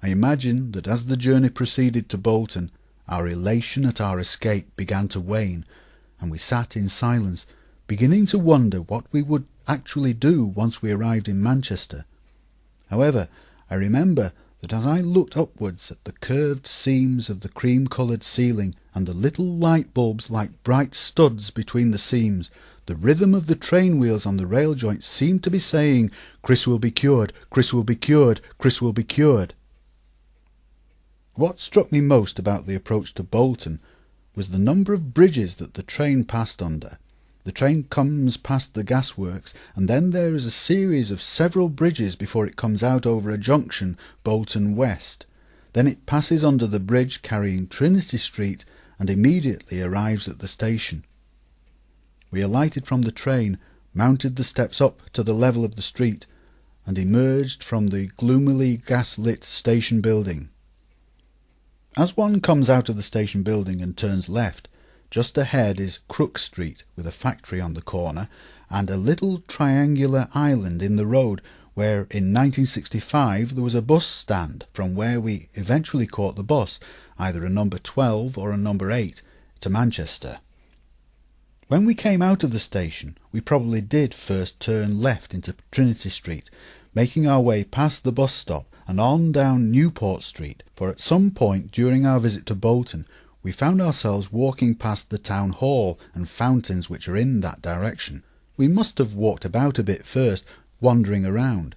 I imagine that as the journey proceeded to Bolton, our elation at our escape began to wane, and we sat in silence, beginning to wonder what we would actually do once we arrived in Manchester. However, I remember that as I looked upwards at the curved seams of the cream-coloured ceiling and the little light bulbs like bright studs between the seams, the rhythm of the train wheels on the rail joint seemed to be saying, "Chris will be cured, Chris will be cured, Chris will be cured." What struck me most about the approach to Bolton was the number of bridges that the train passed under. The train comes past the gasworks, and then there is a series of several bridges before it comes out over a junction, Bolton West. Then it passes under the bridge carrying Trinity Street and immediately arrives at the station. We alighted from the train, mounted the steps up to the level of the street, and emerged from the gloomily gas-lit station building. As one comes out of the station building and turns left, just ahead is Crook Street, with a factory on the corner, and a little triangular island in the road where in 1965 there was a bus stand from where we eventually caught the bus, either a number 12 or a number 8, to Manchester. When we came out of the station, we probably did first turn left into Trinity Street, making our way past the bus stop and on down Newport Street, for at some point during our visit to Bolton we found ourselves walking past the town hall and fountains which are in that direction. We must have walked about a bit first, wandering around.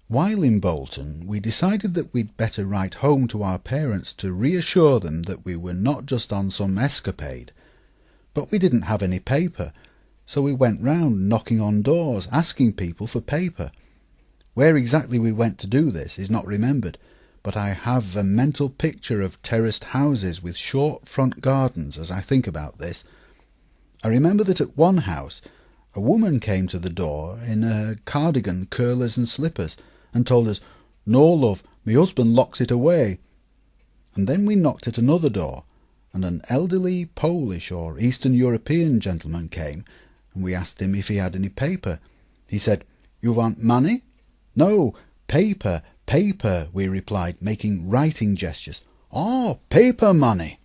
While in Bolton, we decided that we'd better write home to our parents to reassure them that we were not just on some escapade. But we didn't have any paper, so we went round knocking on doors, asking people for paper. Where exactly we went to do this is not remembered, but I have a mental picture of terraced houses with short front gardens as I think about this. I remember that at one house a woman came to the door in a cardigan, curlers and slippers, and told us, "No, love, me husband locks it away." And then we knocked at another door, and an elderly Polish or Eastern European gentleman came, and we asked him if he had any paper. He said, "You want money?" "No, paper, paper," we replied, making writing gestures. "Oh, paper money."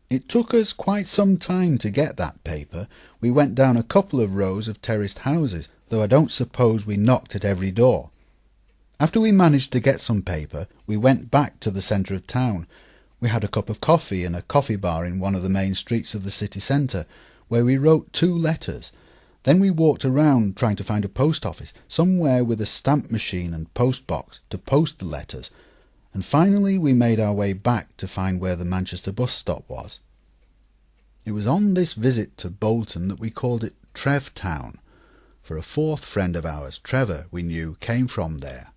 It took us quite some time to get that paper. We went down a couple of rows of terraced houses, though I don't suppose we knocked at every door. After we managed to get some paper, we went back to the centre of town. We had a cup of coffee in a coffee bar in one of the main streets of the city centre, where we wrote 2 letters. Then we walked around trying to find a post office, somewhere with a stamp machine and post box to post the letters, and finally we made our way back to find where the Manchester bus stop was. It was on this visit to Bolton that we called it Trev Town, for a 4th friend of ours, Trevor, we knew, came from there.